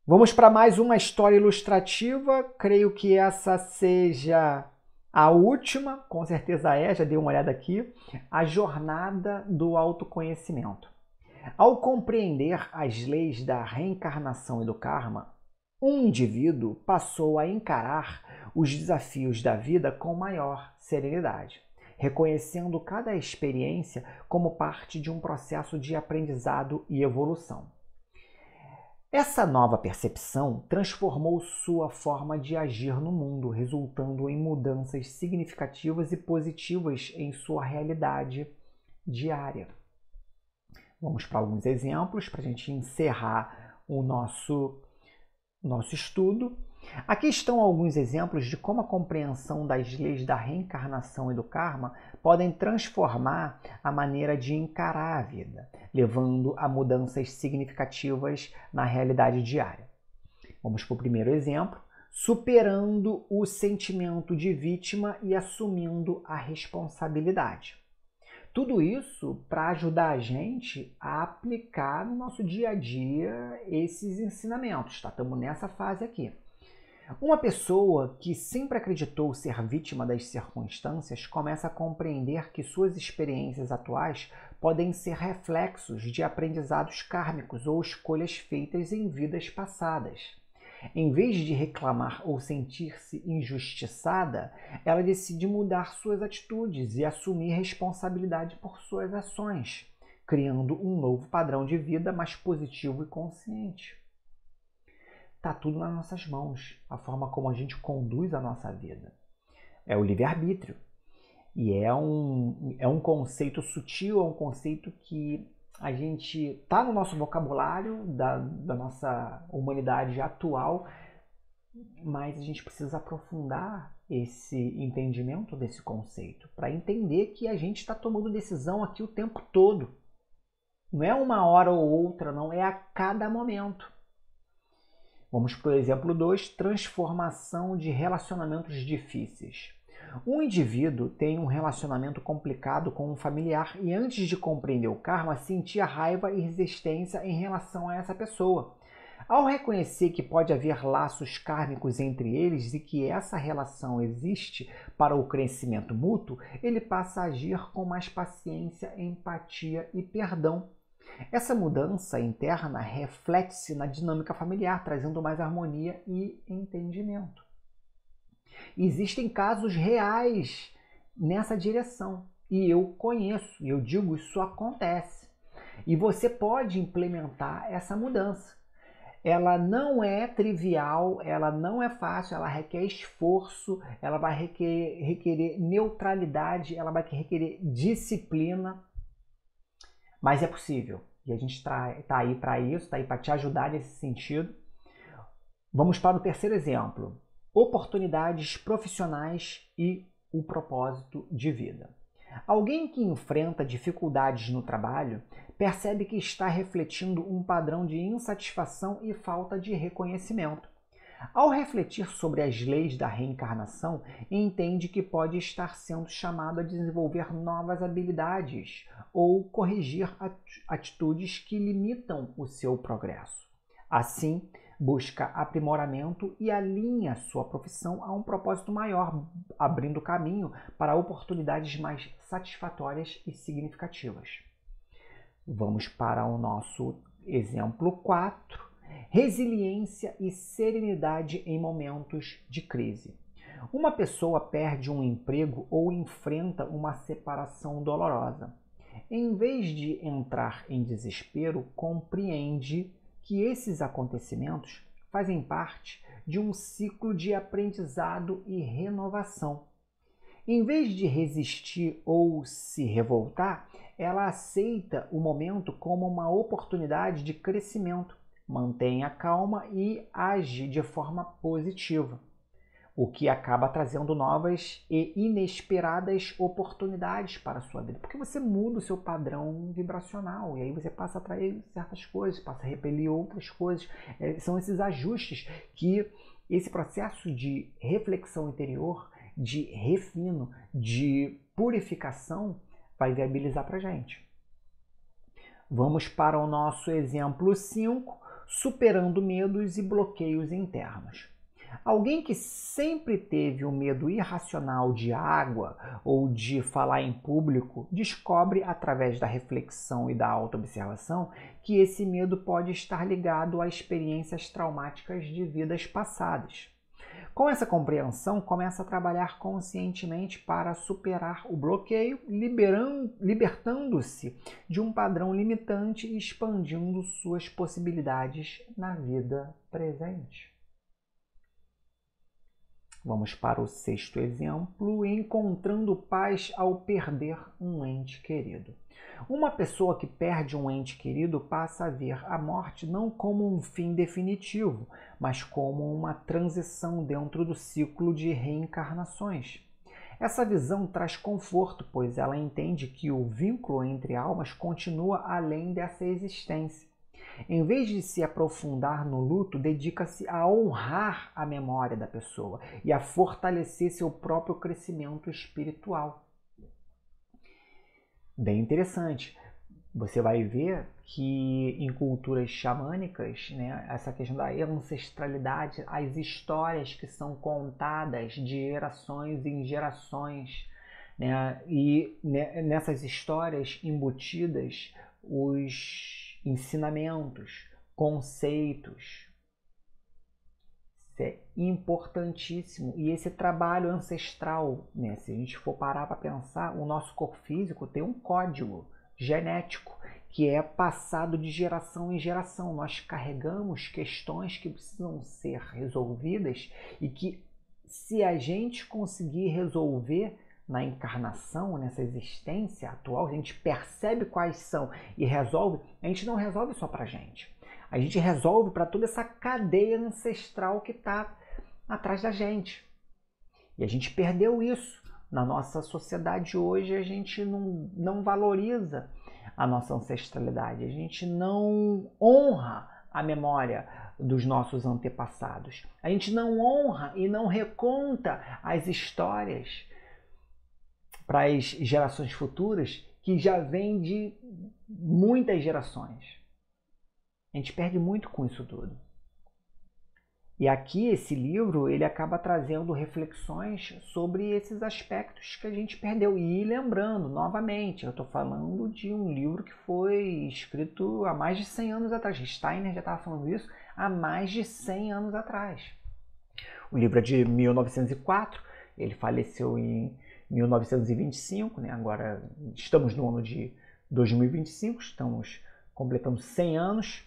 Vamos para mais uma história ilustrativa. Creio que essa seja a última, com certeza é, já dei uma olhada aqui. A jornada do autoconhecimento. Ao compreender as leis da reencarnação e do karma, um indivíduo passou a encarar os desafios da vida com maior serenidade, reconhecendo cada experiência como parte de um processo de aprendizado e evolução. Essa nova percepção transformou sua forma de agir no mundo, resultando em mudanças significativas e positivas em sua realidade diária. Vamos para alguns exemplos para a gente encerrar o nosso estudo. Aqui estão alguns exemplos de como a compreensão das leis da reencarnação e do karma podem transformar a maneira de encarar a vida, levando a mudanças significativas na realidade diária. Vamos para o primeiro exemplo: superando o sentimento de vítima e assumindo a responsabilidade. Tudo isso para ajudar a gente a aplicar no nosso dia a dia esses ensinamentos, tá? Estamos nessa fase aqui. Uma pessoa que sempre acreditou ser vítima das circunstâncias começa a compreender que suas experiências atuais podem ser reflexos de aprendizados kármicos ou escolhas feitas em vidas passadas. Em vez de reclamar ou sentir-se injustiçada, ela decide mudar suas atitudes e assumir responsabilidade por suas ações, criando um novo padrão de vida mais positivo e consciente. Está tudo nas nossas mãos, a forma como a gente conduz a nossa vida. É o livre-arbítrio. E é um conceito sutil, é um conceito que a gente está no nosso vocabulário da nossa humanidade atual, mas a gente precisa aprofundar esse entendimento desse conceito para entender que a gente está tomando decisão aqui o tempo todo. Não é uma hora ou outra, não, é a cada momento. Vamos para o exemplo 2, transformação de relacionamentos difíceis. Um indivíduo tem um relacionamento complicado com um familiar e antes de compreender o karma, sentia raiva e resistência em relação a essa pessoa. Ao reconhecer que pode haver laços kármicos entre eles e que essa relação existe para o crescimento mútuo, ele passa a agir com mais paciência, empatia e perdão. Essa mudança interna reflete-se na dinâmica familiar, trazendo mais harmonia e entendimento. Existem casos reais nessa direção e eu conheço, e eu digo, isso acontece. E você pode implementar essa mudança. Ela não é trivial, ela não é fácil, ela requer esforço, ela vai requerer neutralidade, ela vai requerer disciplina. Mas é possível. E a gente está aí para isso, está aí para te ajudar nesse sentido. Vamos para o terceiro exemplo. Oportunidades profissionais e o propósito de vida. Alguém que enfrenta dificuldades no trabalho percebe que está refletindo um padrão de insatisfação e falta de reconhecimento. Ao refletir sobre as leis da reencarnação, entende que pode estar sendo chamado a desenvolver novas habilidades ou corrigir atitudes que limitam o seu progresso. Assim, busca aprimoramento e alinha sua profissão a um propósito maior, abrindo caminho para oportunidades mais satisfatórias e significativas. Vamos para o nosso exemplo 4. Resiliência e serenidade em momentos de crise. Uma pessoa perde um emprego ou enfrenta uma separação dolorosa. Em vez de entrar em desespero, compreende que esses acontecimentos fazem parte de um ciclo de aprendizado e renovação. Em vez de resistir ou se revoltar, ela aceita o momento como uma oportunidade de crescimento, mantém a calma e age de forma positiva, o que acaba trazendo novas e inesperadas oportunidades para a sua vida, porque você muda o seu padrão vibracional e aí você passa a atrair certas coisas, passa a repelir outras coisas. São esses ajustes que esse processo de reflexão interior, de refino, de purificação vai viabilizar para a gente. Vamos para o nosso exemplo 5. superando medos e bloqueios internos. Alguém que sempre teve um medo irracional de água ou de falar em público descobre, através da reflexão e da autoobservação, que esse medo pode estar ligado a experiências traumáticas de vidas passadas. Com essa compreensão, começa a trabalhar conscientemente para superar o bloqueio, libertando-se de um padrão limitante e expandindo suas possibilidades na vida presente. Vamos para o 6º exemplo, encontrando paz ao perder um ente querido. Uma pessoa que perde um ente querido passa a ver a morte não como um fim definitivo, mas como uma transição dentro do ciclo de reencarnações. Essa visão traz conforto, pois ela entende que o vínculo entre almas continua além dessa existência. Em vez de se aprofundar no luto, dedica-se a honrar a memória da pessoa e a fortalecer seu próprio crescimento espiritual. Bem interessante. Você vai ver que em culturas xamânicas, né, essa questão da ancestralidade, as histórias que são contadas de gerações em gerações, né, e nessas histórias embutidas os ensinamentos, conceitos. Isso é importantíssimo. E esse trabalho ancestral, né, se a gente for parar para pensar, o nosso corpo físico tem um código genético que é passado de geração em geração. Nós carregamos questões que precisam ser resolvidas e que, se a gente conseguir resolver na encarnação, nessa existência atual, a gente percebe quais são e resolve, a gente não resolve só para a gente. A gente resolve para toda essa cadeia ancestral que está atrás da gente. E a gente perdeu isso. Na nossa sociedade hoje, a gente não valoriza a nossa ancestralidade. A gente não honra a memória dos nossos antepassados. A gente não honra e não reconta as histórias para as gerações futuras que já vêm de muitas gerações. A gente perde muito com isso tudo. E aqui esse livro ele acaba trazendo reflexões sobre esses aspectos que a gente perdeu. E lembrando, novamente, eu estou falando de um livro que foi escrito há mais de 100 anos atrás. Steiner já estava falando isso há mais de 100 anos atrás. O livro é de 1904, ele faleceu em 1925, né? Agora estamos no ano de 2025, estamos completando 100 anos.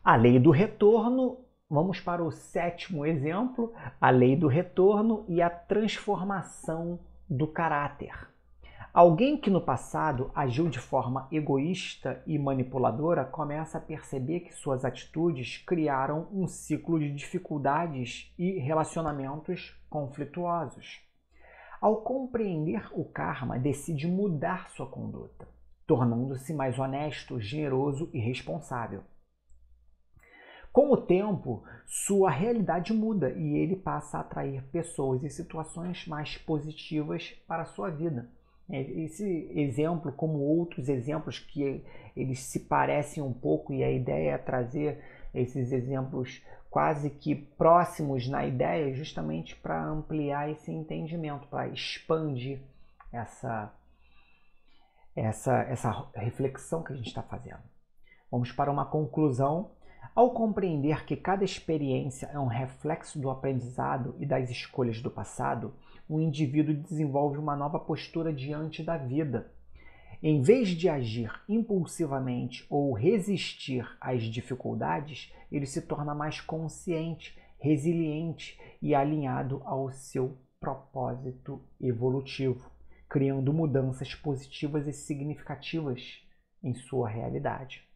A lei do retorno, vamos para o 7º exemplo, a lei do retorno e a transformação do caráter. Alguém que no passado agiu de forma egoísta e manipuladora começa a perceber que suas atitudes criaram um ciclo de dificuldades e relacionamentos conflituosos. Ao compreender o karma, decide mudar sua conduta, tornando-se mais honesto, generoso e responsável. Com o tempo, sua realidade muda e ele passa a atrair pessoas e situações mais positivas para a sua vida. Esse exemplo, como outros exemplos que eles se parecem um pouco, e a ideia é trazer esses exemplos quase que próximos na ideia, justamente para ampliar esse entendimento, para expandir essa reflexão que a gente está fazendo. Vamos para uma conclusão. Ao compreender que cada experiência é um reflexo do aprendizado e das escolhas do passado, o indivíduo desenvolve uma nova postura diante da vida. Em vez de agir impulsivamente ou resistir às dificuldades, ele se torna mais consciente, resiliente e alinhado ao seu propósito evolutivo, criando mudanças positivas e significativas em sua realidade.